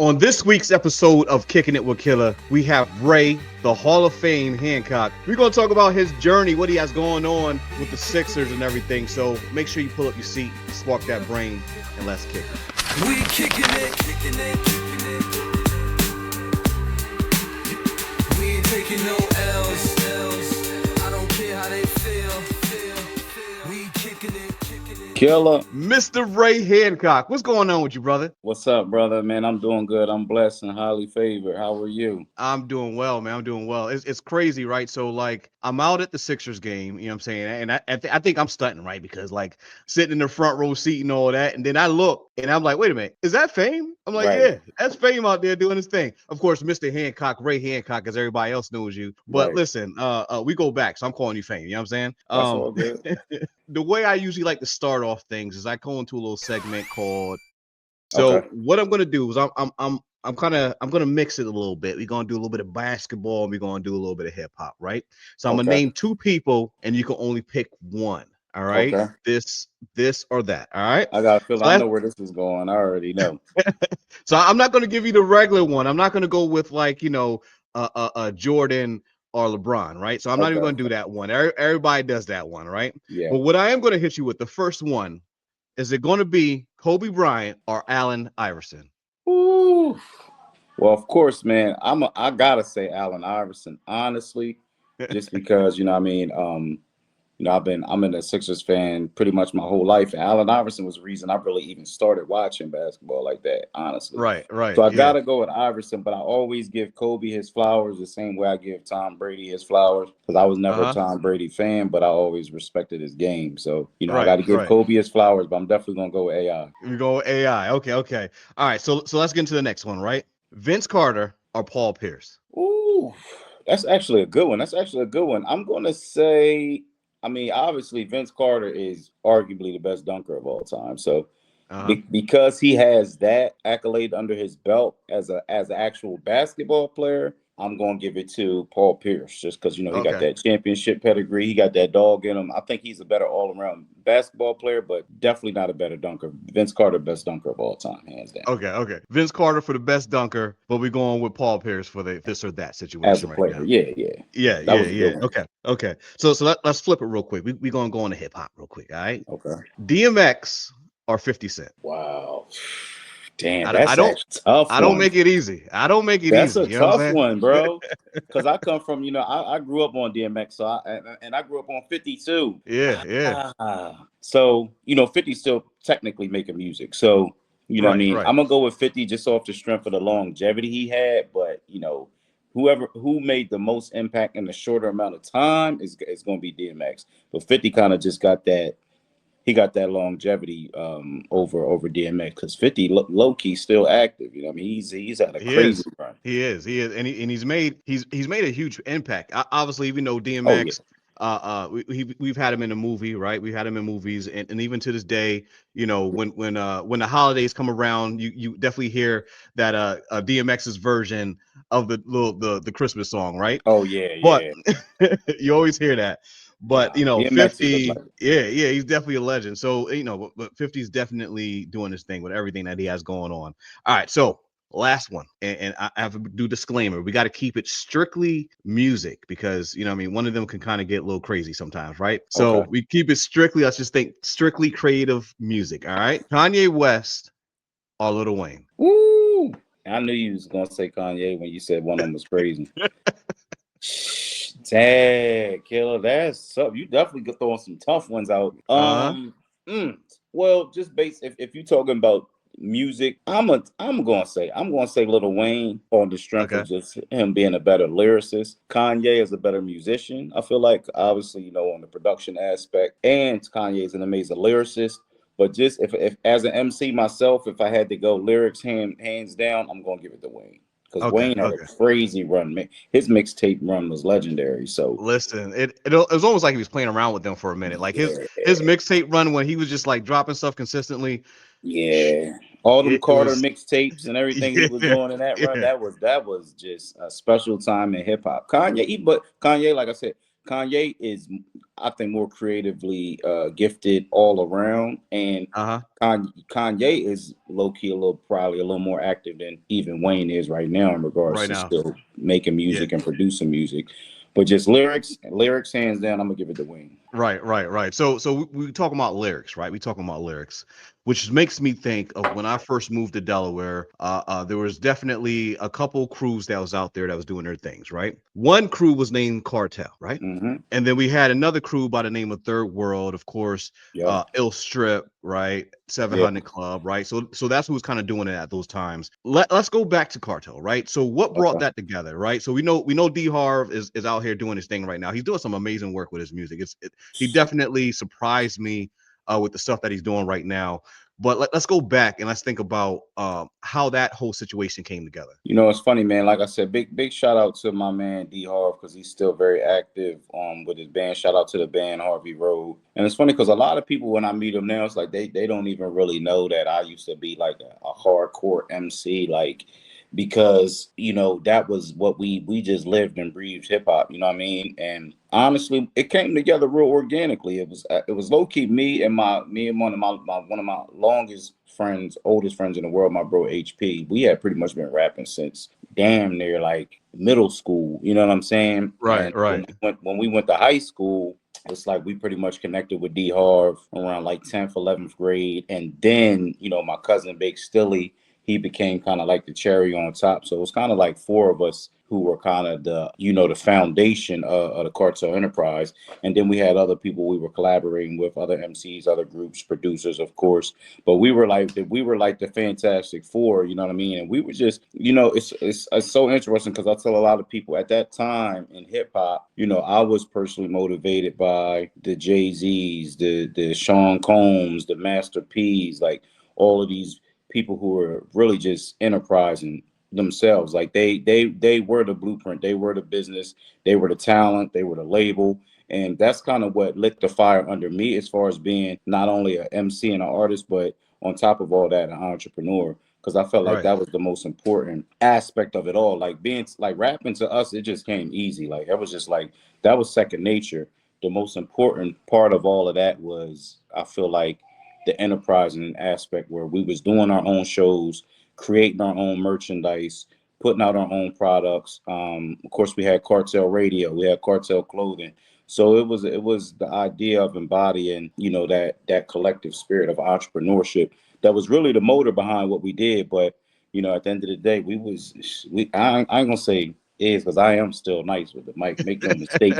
On this week's episode of Kickin It Wit Killa, we have Ray, the Hall of Fame Hancock. We're going to talk about his journey, what he has going on with the Sixers and everything. So make sure you pull up your seat, spark that brain, and let's kick it. We kicking it, kicking it, kicking it. We ain't taking no L's. I don't care how they feel. We kicking it, kicking it. Killa. Mr. Ray Hancock, what's going on with you, brother? What's up, brother? Man, I'm doing good. I'm blessed and highly favored. How are you? I'm doing well, man. I'm doing well. It's crazy, right? So, like, I'm out at the Sixers game, you know what I'm saying? And I think I'm stunting, right? Because, like, sitting in the front row seat and all that. And then I look and I'm like, wait a minute, is that Phame? I'm like, Right. yeah, that's Phame out there doing his thing. Of course, Mr. Hancock, Ray Hancock, as everybody else knows you. But Right. listen, we go back. So I'm calling you Phame, you know what I'm saying? That's all good. The way I usually like to start off things is I go into a little segment called. So Okay. what I'm gonna do is I'm gonna mix it a little bit. We're gonna do a little bit of basketball and we're gonna do a little bit of hip hop, right? So I'm gonna Okay. name two people and you can only pick one. All right. Okay. This or that. All right. I got a feeling So I know where this is going. I already know. So I'm not gonna give you the regular one. I'm not gonna go with like Jordan or LeBron, right? So I'm not even gonna do that one. Everybody does that one, right? Yeah. But what I am gonna hit you with the first one is it gonna be Kobe Bryant or Allen Iverson? Ooh. Well, of course, man. I gotta say Allen Iverson, honestly, just because I'm in a Sixers fan pretty much my whole life. And Allen Iverson was the reason I really even started watching basketball like that, honestly. Right. So I gotta go with Iverson, but I always give Kobe his flowers the same way I give Tom Brady his flowers, because I was never a Tom Brady fan, but I always respected his game. So I got to give Kobe his flowers, but I'm definitely gonna go with AI. You go with AI. Okay. All right. So let's get into the next one, right? Vince Carter or Paul Pierce? Ooh, that's actually a good one. I'm gonna say, obviously Vince Carter is arguably the best dunker of all time. So because he has that accolade under his belt as an actual basketball player, I'm gonna give it to Paul Pierce, just because he got that championship pedigree. He got that dog in him. I think he's a better all-around basketball player, but definitely not a better dunker. Vince Carter, best dunker of all time, hands down. Okay. Vince Carter for the best dunker, but we're going with Paul Pierce for the this or that situation As a player. Yeah. Okay. So let's flip it real quick. We're gonna go into hip hop real quick. All right. Okay. DMX or 50 Cent? Wow. Damn, I don't tough. I don't make it easy. That's a you know tough one, bro. Because I come from, I grew up on DMX, so I grew up on 50 too. Yeah. So 50 still technically making music. So what I mean, I'm gonna go with 50 just off the strength of the longevity he had. But who made the most impact in a shorter amount of time is gonna be DMX. But 50 kind of just got that. He got that longevity over DMX, because 50 low key still active. He's had a crazy run. He is, and he's made a huge impact. Obviously, even though DMX, we've had him in a movie, right? We've had him in movies, and even to this day, when the holidays come around, you definitely hear that DMX's version of the Christmas song, right? Oh yeah. But you always hear that. But 50, he's definitely a legend. So but 50 is definitely doing his thing with everything that he has going on. All right, so last one, and I have to do disclaimer. We got to keep it strictly music, because one of them can kind of get a little crazy sometimes, right? So we keep it strictly. Let's just think strictly creative music. All right, Kanye West or Lil Wayne? Woo! I knew you was gonna say Kanye when you said one of them was crazy. Dang, Killa, that's something. You definitely could throw some tough ones out. Well, just if you're talking about music, I'm gonna say Lil Wayne, on the strength of just him being a better lyricist. Kanye is a better musician. I feel like, obviously, on the production aspect, and Kanye is an amazing lyricist. But just if as an MC myself, if I had to go lyrics hands down, I'm gonna give it to Wayne. Because Wayne had a crazy run. His mixtape run was legendary. So listen, it was almost like he was playing around with them for a minute. Like his mixtape run, when he was just like dropping stuff consistently. Yeah, all them Carter mixtapes and everything he was doing in that run. That was just a special time in hip hop. Kanye, like I said, Kanye is, I think, more creatively gifted all around, and Kanye is low key probably a little more active than even Wayne is right now in regards to still making music and producing music. But just lyrics, hands down, I'm gonna give it to Wayne. Right. So we talking about lyrics, right? We talking about lyrics, which makes me think of when I first moved to Delaware. There was definitely a couple crews that was out there that was doing their things, right? One crew was named Cartel, right? And then we had another crew by the name of Third World, of course, Ill Strip, right? 700 Club, right? So that's who was kind of doing it at those times. Let's go back to Cartel, right? So what brought that together, right? So we know D Harv is out here doing his thing right now. He's doing some amazing work with his music. He definitely surprised me with the stuff that he's doing right now. But let's go back and let's think about how that whole situation came together. You know, it's funny, man. Like I said, big shout out to my man D Harv, because he's still very active with his band. Shout out to the band Harvey Road. And it's funny because a lot of people, when I meet them now, it's like they don't even really know that I used to be like a hardcore MC, like, because, you know, that was what we just lived and breathed hip hop, you know what I mean? And honestly, it came together real organically. It was low key me and one of my longest friends, oldest friends in the world, my bro HP. We had pretty much been rapping since damn near like middle school, you know what I'm saying? Right. When we went to high school, it's like we pretty much connected with D Harv around like 10th, 11th grade. And then, you know, my cousin Big Stilly, he became kind of like the cherry on top. So it was kind of like four of us who were kind of the, you know, the foundation of the Cartel Enterprise. And then we had other people we were collaborating with, other MCs, other groups, producers, of course. But we were like the Fantastic Four, you know what I mean? And we were just, you know, it's so interesting because I tell a lot of people at that time in hip hop, you know, I was personally motivated by the Jay-Z's, the Sean Combs, the Master P's, like all of these people who were really just enterprising themselves. Like they were the blueprint, they were the business, they were the talent, they were the label. And that's kind of what lit the fire under me as far as being not only an MC and an artist, but on top of all that, an entrepreneur. Because I felt like that was the most important aspect of it all. Like being like rapping to us, it just came easy. Like it was just like that was second nature. The most important part of all of that was, I feel like, the enterprising aspect where we was doing our own shows, creating our own merchandise, putting out our own products. Of course, we had Cartel Radio, we had Cartel Clothing. So it was the idea of embodying, you know, that collective spirit of entrepreneurship that was really the motor behind what we did. But, you know, at the end of the day, I ain't gonna say is, because I am still nice with the mic, make no mistake.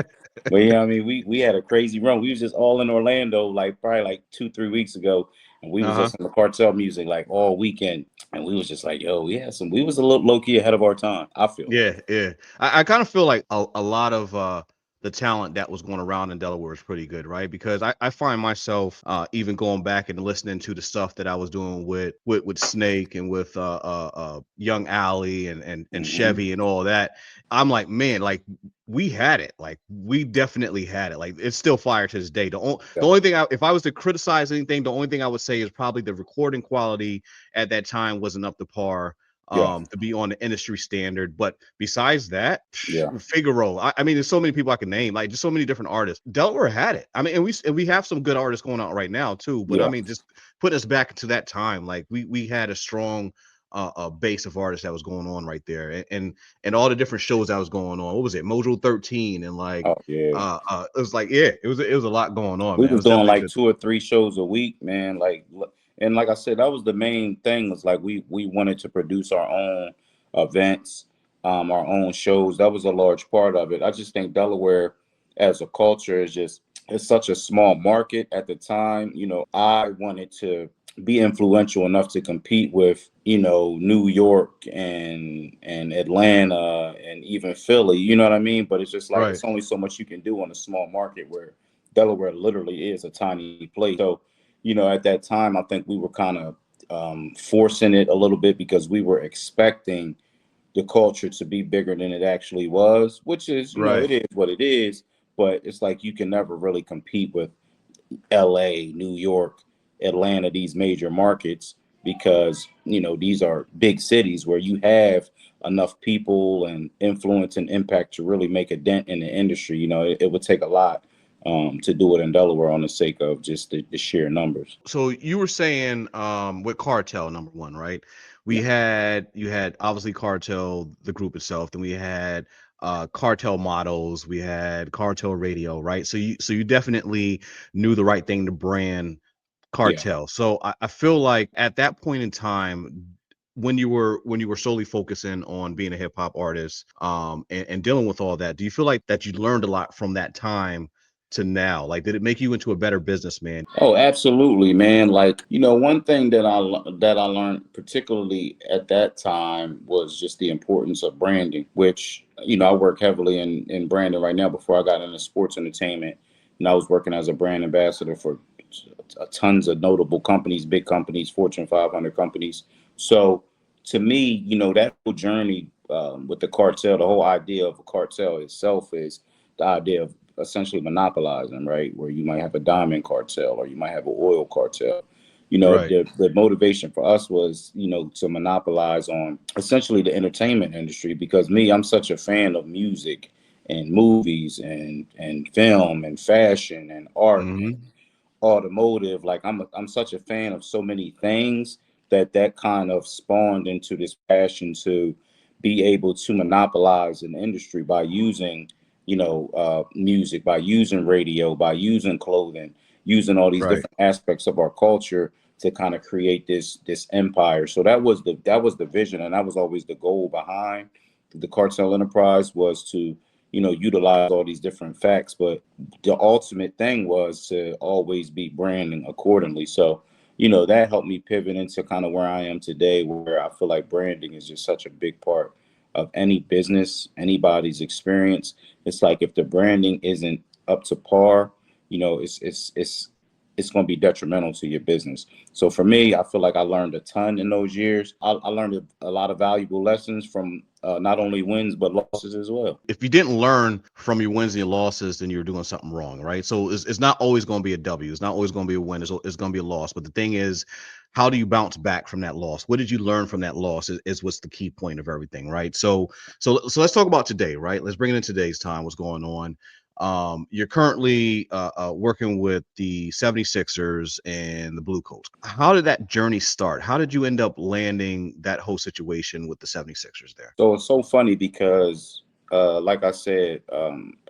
But yeah, I mean, we had a crazy run. We was just all in Orlando, like probably like 2-3 weeks ago, and we was listening to Cartel music like all weekend, and we was just like, yo, we was a little low key ahead of our time, I feel. Yeah. I kind of feel like a lot of the talent that was going around in Delaware is pretty good, right? Because I find myself even going back and listening to the stuff that I was doing with Snake and with Young Alley and Chevy and all that. I'm like, man, like we had it. Like we definitely had it. Like it's still fire to this day. The only thing if I was to criticize anything, the only thing I would say is probably the recording quality at that time wasn't up to par to be on the industry standard. But besides that, Figaro, I mean, there's so many people I can name, like just so many different artists. Delaware had it. I mean, and we have some good artists going out right now too. But I mean, just put us back to that time. Like we had a strong a base of artists that was going on right there, and all the different shows that was going on. What was it, Mojo 13, and like it was like it was a lot going on. We was doing like 2 or 3 shows a week, man. Like, and like I said, that was the main thing, was like we wanted to produce our own events, our own shows. That was a large part of it. I just think Delaware as a culture it's such a small market at the time. You know, I wanted to be influential enough to compete with, you know, New York and Atlanta and even Philly, you know what I mean? But it's just like it's only so much you can do on a small market, where Delaware literally is a tiny place. So, you know, at that time, I think we were kind of forcing it a little bit, because we were expecting the culture to be bigger than it actually was, which is, you know, it is what it is. But it's like you can never really compete with LA, New York, Atlanta, these major markets. because, you know, these are big cities where you have enough people and influence and impact to really make a dent in the industry. You know, it would take a lot to do it in Delaware on the sake of just the sheer numbers. So you were saying with Cartel, number one, right? You had obviously Cartel, the group itself, then we had Cartel models, we had Cartel radio, right? So you definitely knew the right thing to brand Cartel. So I feel like at that point in time, when you were solely focusing on being a hip hop artist, and dealing with all that, do you feel like that you learned a lot from that time to now? Like, did it make you into a better businessman? Oh, absolutely, man. Like, you know, one thing that I learned particularly at that time was just the importance of branding, which, you know, I work heavily in branding right now. Before I got into sports entertainment, and I was working as a brand ambassador for tons of notable companies, big companies, Fortune 500 companies. So to me, you know, that whole journey with the cartel, the whole idea of a cartel itself is the idea of essentially monopolizing, right? Where you might have a diamond cartel or you might have an oil cartel. You know, Right. the motivation for us was, you know, to monopolize on essentially the entertainment industry, because I'm such a fan of music and movies and film and fashion and art and Mm-hmm. automotive. Like I'm such a fan of so many things that kind of spawned into this passion to be able to monopolize an industry by using, you know, music, by using radio, by using clothing, using all these Right. different aspects of our culture to kind of create this empire. So that was the vision, and that was always the goal behind the Cartel Enterprise, was to, you know, utilize all these different facts. But the ultimate thing was to always be branding accordingly. So, you know, that helped me pivot into kind of where I am today, where I feel like branding is just such a big part of any business, anybody's experience. It's like if the branding isn't up to par, you know, it's going to be detrimental to your business. So for me, I feel like I learned a ton in those years. I learned a lot of valuable lessons from not only wins but losses as well. If you didn't learn from your wins and your losses, then you're doing something wrong, right? So it's not always going to be a W. It's not always going to be a win. It's going to be a loss. But the thing is, how do you bounce back from that loss? What did you learn from that loss? Is what's the key point of everything, right? So let's talk about today, right? Let's bring it in today's time. What's going on? You're currently working with the 76ers and the Blue Coats. How did that journey start? How did you end up landing that whole situation with the 76ers there? So it's so funny because, like I said,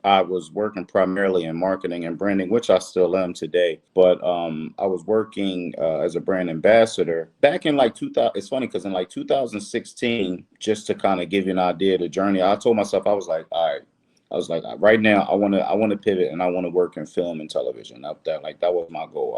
I was working primarily in marketing and branding, which I still am today. But I was working as a brand ambassador back in like 2000. It's funny because in like 2016, just to kind of give you an idea of the journey, I told myself, I was like, all right. I was like, right now, I want to pivot and I want to work in film and television. That was my goal.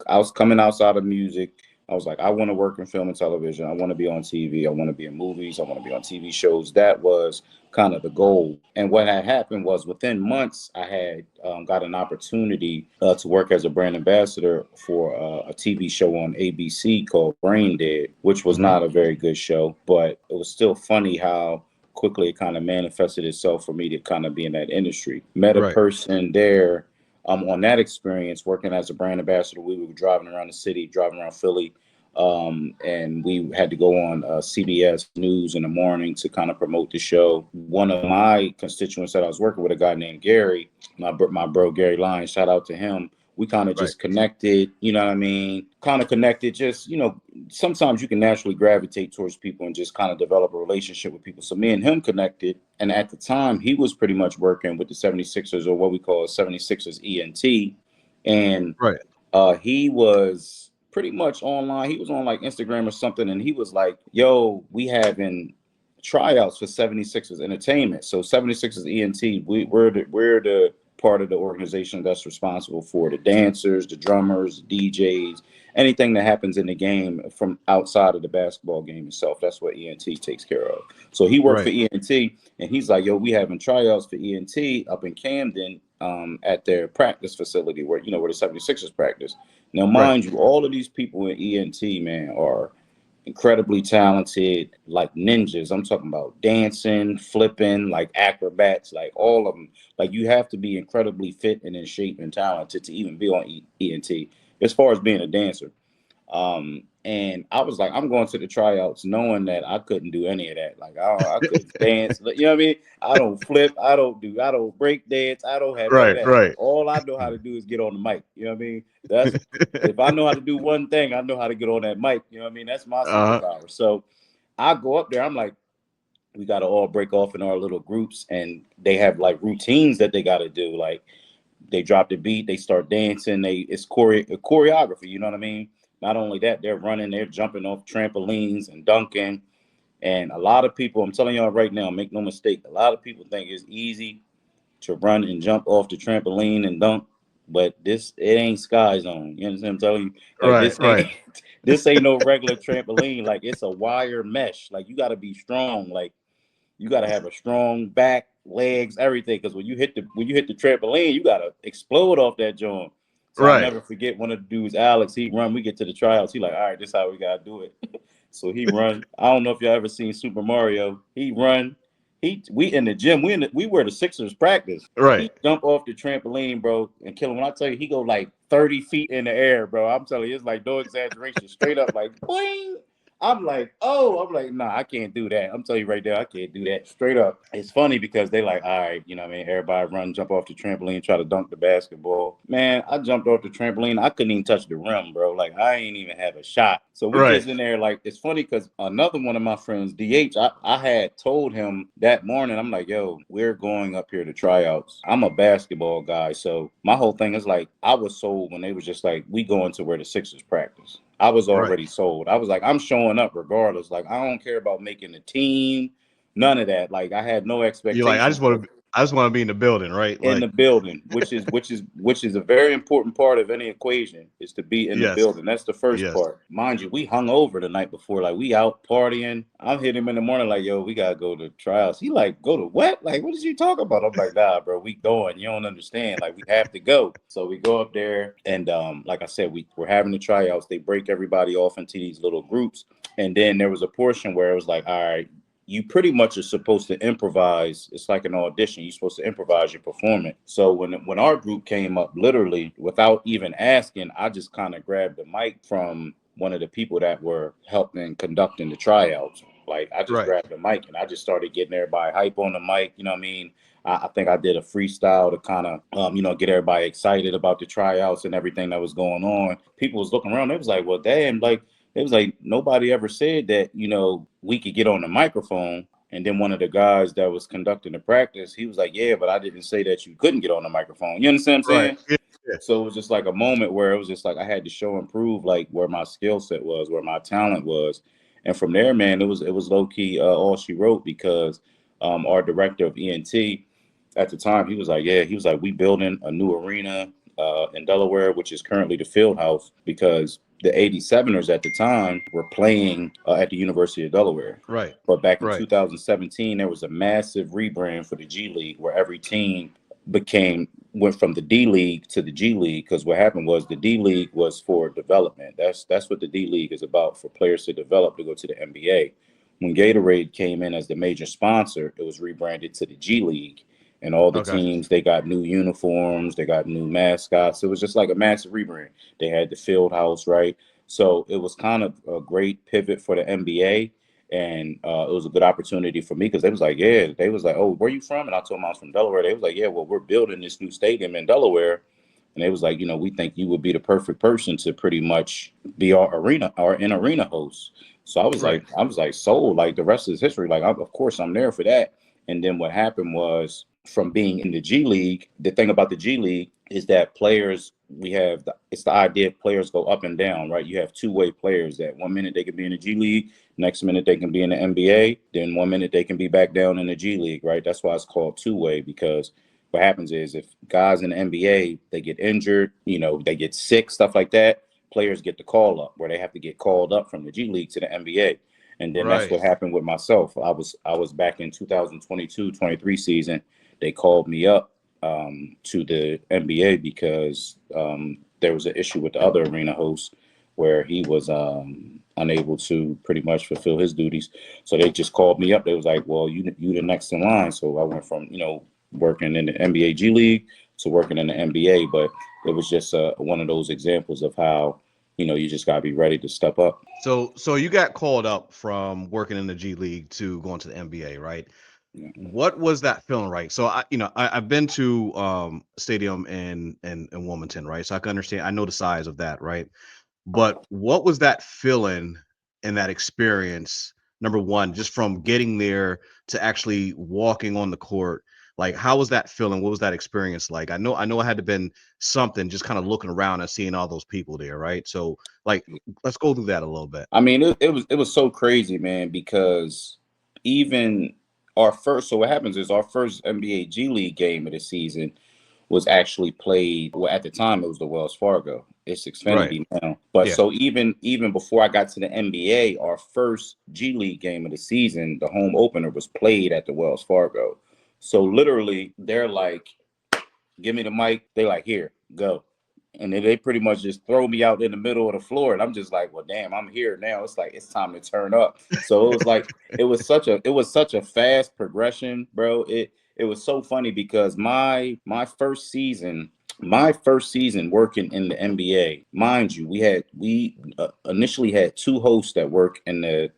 I was coming outside of music. I was like, I want to work in film and television. I want to be on TV. I want to be in movies. I want to be on TV shows. That was kind of the goal. And what had happened was within months, I had got an opportunity to work as a brand ambassador for a TV show on ABC called Brain Dead, which was Mhm. not a very good show, but it was still funny how quickly it kind of manifested itself for me to kind of be in that industry. Met a Right. person there on that experience working as a brand ambassador. We were driving around the city, driving around Philly, and we had to go on CBS News in the morning to kind of promote the show. One of my constituents that I was working with, a guy named Gary, my bro Gary Lyons, shout out to him. We kind of Right. just connected, you know what I mean? Kind of connected, just, you know, sometimes you can naturally gravitate towards people and just kind of develop a relationship with people. So me and him connected. And at the time, he was pretty much working with the 76ers, or what we call 76ers ENT. And Right. he was pretty much online. He was on like Instagram or something. And he was like, yo, we having tryouts for 76ers Entertainment. So 76ers ENT, we're the part of the organization that's responsible for the dancers, the drummers, the DJs, anything that happens in the game from outside of the basketball game itself. That's what ENT takes care of. So he worked for Right. ENT, and he's like, yo, we having tryouts for ENT up in Camden at their practice facility where, you know, where the 76ers practice. Now, Right. mind you, all of these people in ENT, man, are incredibly talented, like ninjas. I'm talking about dancing, flipping, like acrobats, like all of them. Like you have to be incredibly fit and in shape and talented to even be on ENT as far as being a dancer. And I was like, I'm going to the tryouts knowing that I couldn't do any of that. Like I couldn't dance. You know what I mean? I don't flip. I don't break dance. I don't have none of that. Right. All I know how to do is get on the mic. You know what I mean? That's if I know how to do one thing, I know how to get on that mic. You know what I mean? That's my superpower. So I go up there. I'm like, we got to all break off in our little groups, and they have like routines that they got to do. Like they drop the beat, they start dancing. It's choreography. You know what I mean? Not only that, they're running, they're jumping off trampolines and dunking. And a lot of people, I'm telling y'all right now, make no mistake, a lot of people think it's easy to run and jump off the trampoline and dunk, but it ain't Sky Zone. You understand what I'm telling you? Like this ain't no regular trampoline. Like it's a wire mesh. Like you got to be strong. Like you got to have a strong back, legs, everything. Because when you hit the trampoline, you got to explode off that joint. So I'll never forget one of the dudes, Alex. He run. We get to the tryouts. He like, all right, this is how we gotta do it. So he run. I don't know if y'all ever seen Super Mario. He run. We in the gym. We were the Sixers practice. He jump off the trampoline, bro, and kill him. When I tell you, he go like 30 feet in the air, bro. I'm telling you, it's like no exaggeration. Straight up, like boing. I'm like, nah, I can't do that. I'm telling you right there, I can't do that. Straight up. It's funny because they like, all right, you know what I mean? Everybody run, jump off the trampoline, try to dunk the basketball. Man, I jumped off the trampoline. I couldn't even touch the rim, bro. Like, I ain't even have a shot. So we just in there, like, it's funny because another one of my friends, DH, I had told him that morning, I'm like, yo, we're going up here to tryouts. I'm a basketball guy. So my whole thing is like, I was sold when they was just like, we going to where the Sixers practice. I was already sold. I was like, I'm showing up regardless. Like, I don't care about making a team, none of that. Like, I had no expectations. You're like, I just want to be in the building, right? In the building, which is a very important part of any equation, is to be in the building. That's the first part. Mind you, we hung over the night before, like we out partying. I'm hitting him in the morning, like, yo, we gotta go to trials. He like, go to what? Like, what is you talking about? I'm like, nah, bro, we going. You don't understand. Like, we have to go. So we go up there, and like I said, we're having the tryouts. They break everybody off into these little groups, and then there was a portion where it was like, all right, you pretty much are supposed to improvise. It's like an audition. You're supposed to improvise your performance. So when our group came up, literally without even asking, I just kind of grabbed the mic from one of the people that were helping conducting the tryouts. Like I just grabbed the mic and I just started getting everybody hype on the mic. You know what I mean? I think I did a freestyle to kind of, get everybody excited about the tryouts and everything that was going on. People was looking around. They was like, well, damn, like, it was like nobody ever said that, we could get on the microphone. And then one of the guys that was conducting the practice, he was like, yeah, but I didn't say that you couldn't get on the microphone. You understand what I'm saying? Yeah. So it was just like a moment where it was just like I had to show and prove like where my skill set was, where my talent was. And from there, man, it was low key all she wrote because our director of ENT at the time, he was like, we building a new arena in Delaware, which is currently the field house, because the 87ers at the time were playing at the University of Delaware. Right. But back in 2017, there was a massive rebrand for the G League where every team went from the D League to the G League, because what happened was the D League was for development. That's what the D League is about, for players to develop to go to the NBA. When Gatorade came in as the major sponsor, it was rebranded to the G League. And all the teams, they got new uniforms, they got new mascots. It was just like a massive rebrand. They had the field house, right? So it was kind of a great pivot for the NBA. And it was a good opportunity for me because they was like, oh, where you from? And I told them I was from Delaware. They was like, yeah, well, we're building this new stadium in Delaware. And they was like, we think you would be the perfect person to pretty much be our arena host. So I was like, sold. Like the rest is history. Like, of course, I'm there for that. And then what happened was, from being in the G League, the thing about the G League is that players, it's the idea players go up and down, right? You have two-way players that 1 minute they can be in the G League, next minute they can be in the NBA, then 1 minute they can be back down in the G League, right? That's why it's called two-way, because what happens is if guys in the NBA, they get injured, they get sick, stuff like that, players get the call up where they have to get called up from the G League to the NBA. And then that's what happened with myself. I was back in 2022-23 season. They called me up to the NBA because there was an issue with the other arena host where he was unable to pretty much fulfill his duties. So they just called me up. They was like, well, you the next in line. So I went from, working in the NBA G League to working in the NBA. But it was just one of those examples of how you just gotta be ready to step up. So you got called up from working in the G League to going to the NBA, right? Yeah. What was that feeling, right? So I've been to stadium in Wilmington, right? So I can understand, I know the size of that, right? But what was that feeling and that experience? Number one, just from getting there to actually walking on the court, like how was that feeling? What was that experience like? I know it had to been something, just kind of looking around and seeing all those people there, right? So like, let's go through that a little bit. I mean, it was so crazy, man, because even so what happens is our first NBA G League game of the season was actually played. Well, at the time it was the Wells Fargo. It's Right. Xfinity now. But Yeah. so even before I got to the NBA, our first G League game of the season, the home opener was played at the Wells Fargo. So literally, they're like, "Give me the mic." They like, "Here, go." And then they pretty much just throw me out in the middle of the floor, and I'm just like, "Well, damn, I'm here now. It's like it's time to turn up." So it was like it was such a fast progression, bro. It was so funny because my first season working in the NBA, mind you, we initially had two hosts that work in the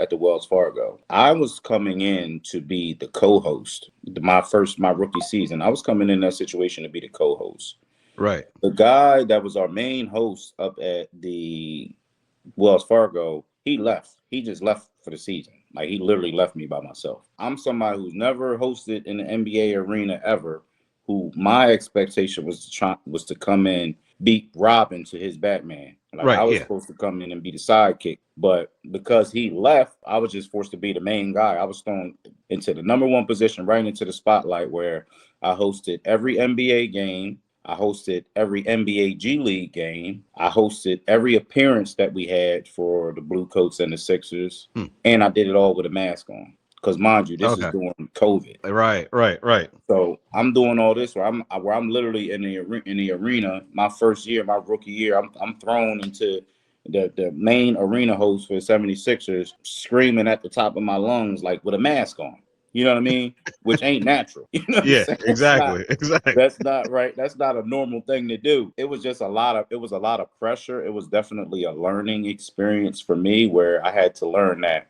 at the Wells Fargo. I was coming in to be the co-host. My rookie season, I was coming in that situation to be the co-host. Right. The guy that was our main host up at the Wells Fargo, he left. He just left for the season. Like he literally left me by myself. I'm somebody who's never hosted in the NBA arena ever. Who my expectation was to come in, beat Robin to his Batman. Like I Right. was Yeah. supposed to come in and be the sidekick, but because he left, I was just forced to be the main guy. I was thrown into the number one position, right into the spotlight, where I hosted every NBA game. I hosted every NBA G League game. I hosted every appearance that we had for the Blue Coats and the Sixers. And I did it all with a mask on. Because mind you, this is during COVID. Right. So I'm doing all this where I'm literally in the arena. My first year, my rookie year, I'm thrown into the main arena host for the 76ers, screaming at the top of my lungs, like with a mask on. You know what I mean? Which ain't natural. You know what I'm Yeah, saying? exactly. That's not right. That's not a normal thing to do. It was a lot of pressure. It was definitely a learning experience for me where I had to learn that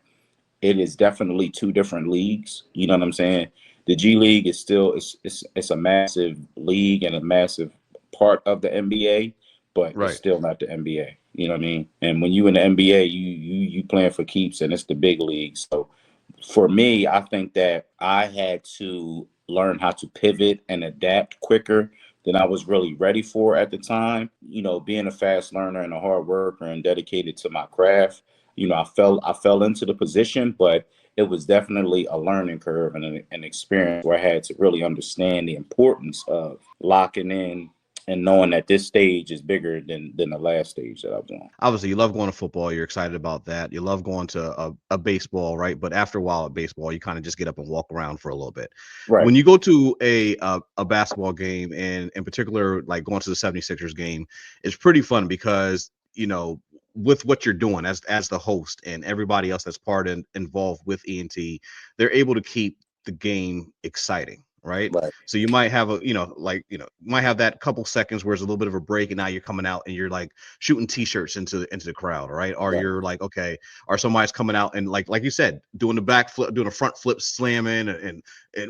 it is definitely two different leagues. You know what I'm saying? The G League is still it's a massive league and a massive part of the NBA, but it's still not the NBA. You know what I mean? And when you in the NBA, you playing for keeps, and it's the big league. So for me, I think that I had to learn how to pivot and adapt quicker than I was really ready for at the time. Being a fast learner and a hard worker and dedicated to my craft, I fell into the position, but it was definitely a learning curve and an experience where I had to really understand the importance of locking in and knowing that this stage is bigger than the last stage that I've done. Obviously, you love going to football. You're excited about that. You love going to a baseball, right? But after a while at baseball, you kind of just get up and walk around for a little bit. Right. When you go to a basketball game, and in particular, like going to the 76ers game, it's pretty fun because, with what you're doing as the host and everybody else that's involved with ENT, they're able to keep the game exciting. Right. Right. So you might have might have that couple seconds where it's a little bit of a break, and now you're coming out and you're like shooting t-shirts into the crowd, right? Or Right. you're like, okay, or somebody's coming out and like you said, doing the back flip, doing a front flip, slamming and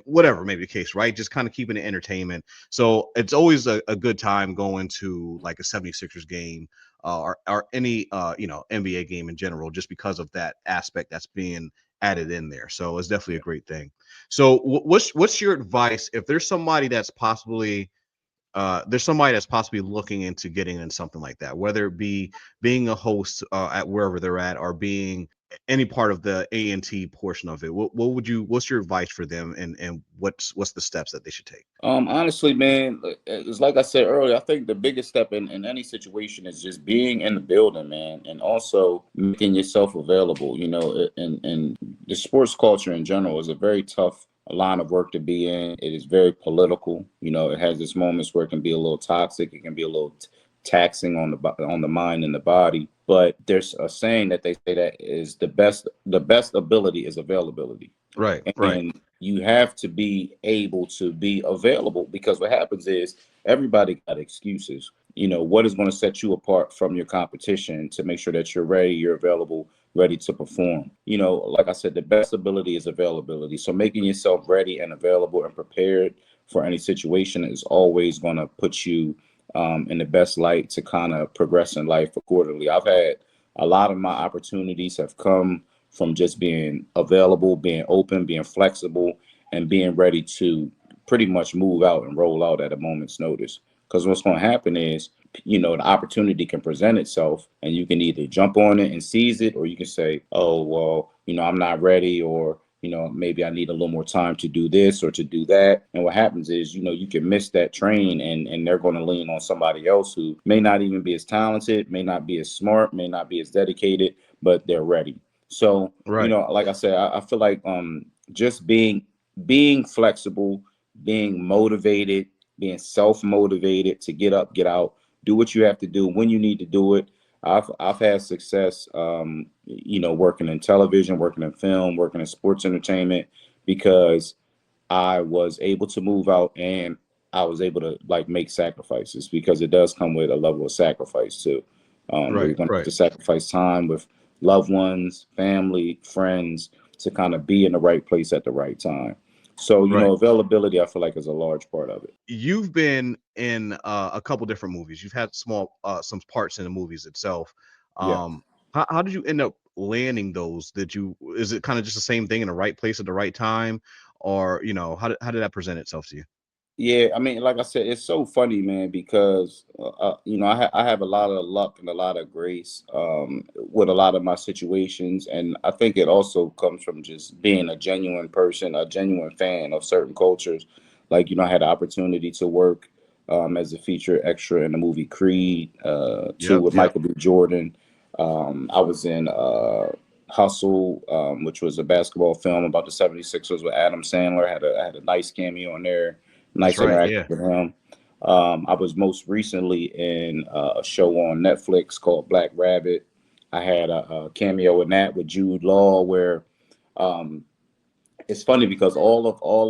whatever may be the case, right? Just kind of keeping it entertainment. So it's always a good time going to like a 76ers game or any NBA game in general, just because of that aspect that's being added in there. So it's definitely a great thing. So what's your advice if there's somebody that's possibly looking into getting in something like that, whether it be being a host at wherever they're at or being any part of the A&T portion of it? What's your advice for them, and what's the steps that they should take? Honestly, man, it's like I said earlier, I think the biggest step in any situation is just being in the building, man, and also making yourself available. And the sports culture in general is a very tough line of work to be in. It is very political. It has its moments where it can be a little toxic. It can be a little taxing on the mind and the body. But there's a saying that they say that is the best ability is availability. Right. And you have to be able to be available, because what happens is everybody got excuses. what is going to set you apart from your competition to make sure that you're ready, you're available, ready to perform. Like I said, the best ability is availability. So making yourself ready and available and prepared for any situation is always going to put you in the best light to kind of progress in life accordingly. I've had a lot of my opportunities have come from just being available, being open, being flexible, and being ready to pretty much move out and roll out at a moment's notice. Because what's going to happen is, the opportunity can present itself and you can either jump on it and seize it, or you can say, oh, well, I'm not ready, or, maybe I need a little more time to do this or to do that. And what happens is, you can miss that train and they're going to lean on somebody else who may not even be as talented, may not be as smart, may not be as dedicated, but they're ready. So, Right. Like I said, I feel like just being flexible, being motivated, being self-motivated to get up, get out, do what you have to do when you need to do it. I've had success, working in television, working in film, working in sports entertainment, because I was able to move out and I was able to like make sacrifices, because it does come with a level of sacrifice too. Where you're Right. going to have Right. to sacrifice time with loved ones, family, friends, to kind of be in the right place at the right time. So, Right. availability, I feel like, is a large part of it. You've been in a couple different movies. You've had some parts in the movies itself. Yeah. How did you end up landing those? Is it kind of just the same thing in the right place at the right time, or how did that present itself to you? Yeah, I mean, like I said, it's so funny, man, because I have a lot of luck and a lot of grace with a lot of my situations, and I think it also comes from just being a genuine person, a genuine fan of certain cultures. Like, I had the opportunity to work as a feature extra in the movie Creed 2 Yep. with Yep. Michael B. Jordan. I was in Hustle, which was a basketball film about the 76ers with Adam Sandler. I had a nice cameo in there, That's nice right. interaction Yeah. with him. I was most recently in a show on Netflix called Black Rabbit. I had a cameo in that with Jude Law, where um, it's funny because all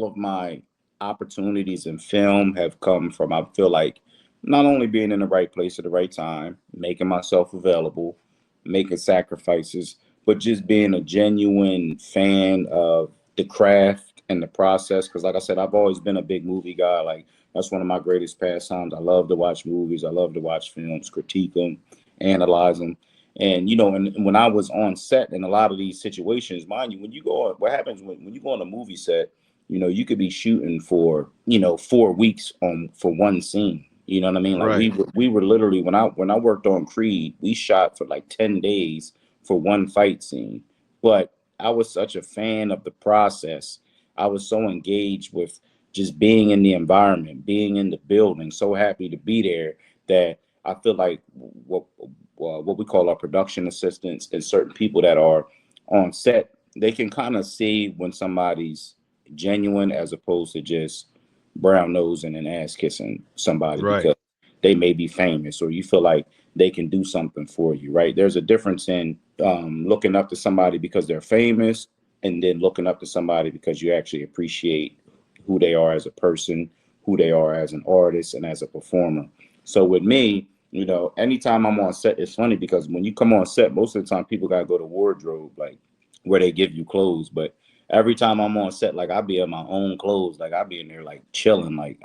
of my opportunities in film have come from, I feel like, not only being in the right place at the right time, making myself available, making sacrifices, but just being a genuine fan of the craft and the process. Because like I said, I've always been a big movie guy. Like, that's one of my greatest pastimes. I love to watch movies, I love to watch films, critique them, analyze them. And and when I was on set in a lot of these situations, mind you, when you go on, what happens when you go on a movie set, you could be shooting for 4 weeks on for one scene. You know what I mean? Like, Right. we were literally, when I worked on Creed, we shot for like 10 days for one fight scene. But I was such a fan of the process. I was so engaged with just being in the environment, being in the building, so happy to be there, that I feel like what we call our production assistants and certain people that are on set, they can kind of see when somebody's genuine as opposed to just brown nosing and ass kissing somebody Right. because they may be famous, or you feel like they can do something for you, right? There's a difference in looking up to somebody because they're famous, and then looking up to somebody because you actually appreciate who they are as a person, who they are as an artist and as a performer. So with me, anytime I'm on set, it's funny because when you come on set, most of the time people gotta go to wardrobe, like where they give you clothes. But every time I'm on set, like, I'll be in my own clothes, like I'll be in there like chilling, Right.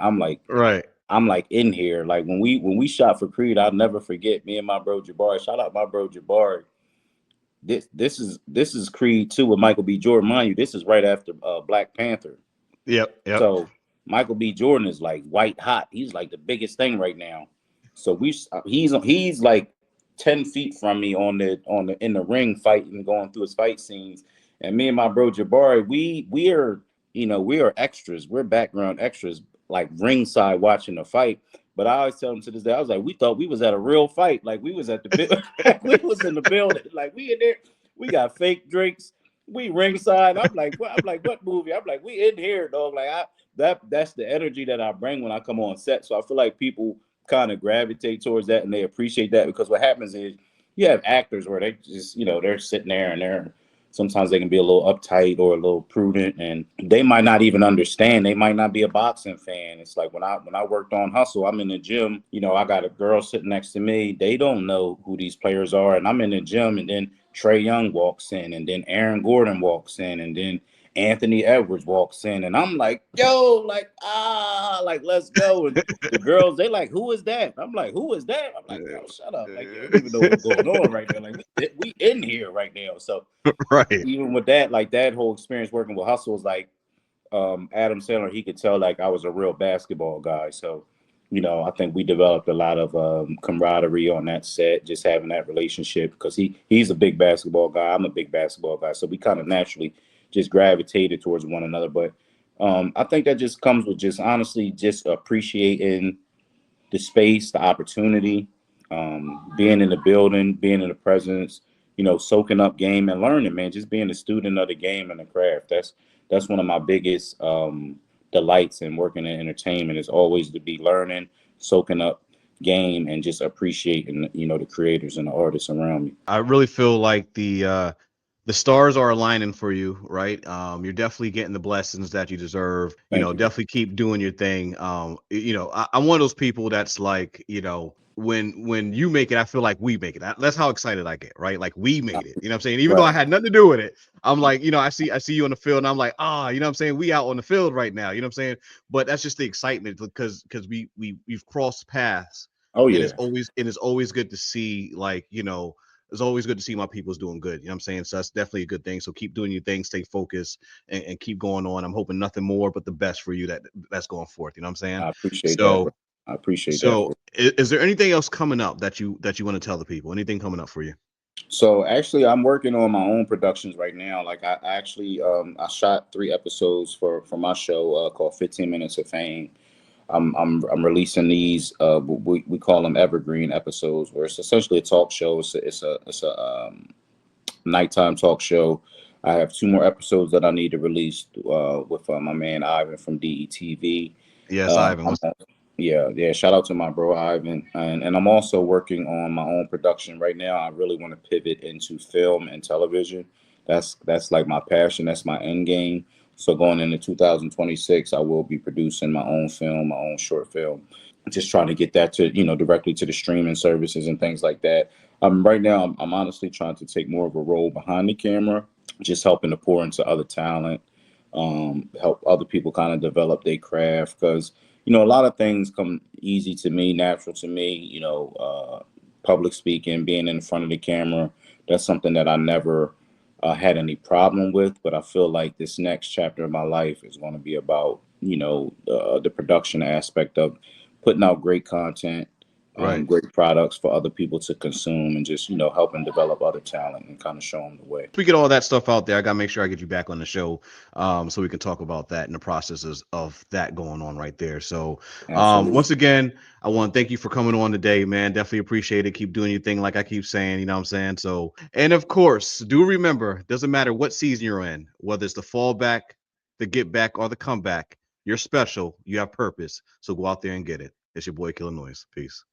I'm like in here. Like when we shot for Creed, I'll never forget, me and my bro Jabari. Shout out my bro Jabari. This is Creed 2 with Michael B. Jordan. Mind you, this is right after Black Panther. Yep. Yep. So Michael B. Jordan is like white hot. He's like the biggest thing right now. So he's like 10 feet from me on the in the ring fighting, going through his fight scenes. And me and my bro Jabari, we are extras. We're background extras, like ringside watching the fight. But I always tell him to this day, I was like, we thought we was at a real fight. Like, we was at the we was in the building. Like, we in there. We got fake drinks. We ringside. I'm like, what? I'm like, what movie? I'm like, we in here, dog. Like, that's the energy that I bring when I come on set. So I feel like people kind of gravitate towards that and they appreciate that, because what happens is you have actors where they just, they're sitting there and sometimes they can be a little uptight or a little prudent, and they might not even understand. They might not be a boxing fan. It's like when I worked on Hustle, I'm in the gym, I got a girl sitting next to me. They don't know who these players are, and I'm in the gym, and then Trey Young walks in, and then Aaron Gordon walks in, and then Anthony Edwards walks in, and I'm like, yo, like let's go. And the girls, they like, who is that? I'm like, who is that? I'm like, girl, shut up. Like, you don't even know what's going on right now. Like, we in here right now. So right. Even with that, like that whole experience working with Hustle is like Adam Sandler, he could tell like I was a real basketball guy. So, I think we developed a lot of camaraderie on that set, just having that relationship because he's a big basketball guy. I'm a big basketball guy. So we kind of naturally just gravitated towards one another. But I think that just comes with just honestly just appreciating the space, the opportunity, being in the building, being in the presence, soaking up game and learning, man, just being a student of the game and the craft. That's one of my biggest delights in working in entertainment is always to be learning, soaking up game and just appreciating, the creators and the artists around me. I really feel like the stars are aligning for you, right? You're definitely getting the blessings that you deserve. Thank you. Definitely keep doing your thing. I'm one of those people that's like, when you make it, I feel like we make it. That's how excited I get, right? Like we made it. You know what I'm saying? Even though I had nothing to do with it, I'm like, I see you on the field, and I'm like, you know what I'm saying? We out on the field right now. You know what I'm saying? But that's just the excitement because we've crossed paths. Oh And yeah. it's always good to see, like, it's always good to see my people's doing good. You know what I'm saying? So that's definitely a good thing. So keep doing your thing, stay focused, and keep going on. I'm hoping nothing more but the best for you that's going forth. You know what I'm saying? I appreciate that, So bro. I appreciate that, so bro. is there anything else coming up that you want to tell the people? Anything coming up for you? So actually, I'm working on my own productions right now. Like I actually, I shot 3 episodes for my show called 15 Minutes of Fame. I'm releasing these. We call them evergreen episodes, where it's essentially a talk show. It's a nighttime talk show. I have 2 more episodes that I need to release with my man Ivan from DETV. Yes, Um, Ivan. I'm, yeah. Shout out to my bro Ivan, and I'm also working on my own production right now. I really want to pivot into film and television. That's like my passion. That's my end game. So going into 2026, I will be producing my own film, my own short film. Just trying to get that to directly to the streaming services and things like that. Right now, I'm honestly trying to take more of a role behind the camera, just helping to pour into other talent, help other people kind of develop their craft because a lot of things come easy to me, natural to me. Public speaking, being in front of the camera, that's something that I never had any problem with. But I feel like this next chapter of my life is going to be about the production aspect of putting out great content, Right. great products for other people to consume, and just helping develop other talent and kind of show them the way. We get all that stuff out there. I gotta make sure I get you back on the show, so we can talk about that and the processes of that going on right there. So, Absolutely. once again, I want to thank you for coming on today, man. Definitely appreciate it. Keep doing your thing, like I keep saying. You know what I'm saying? So, and of course, do remember, doesn't matter what season you're in, whether it's the fallback, the get back, or the comeback. You're special. You have purpose. So go out there and get it. It's your boy Killa Noise. Peace.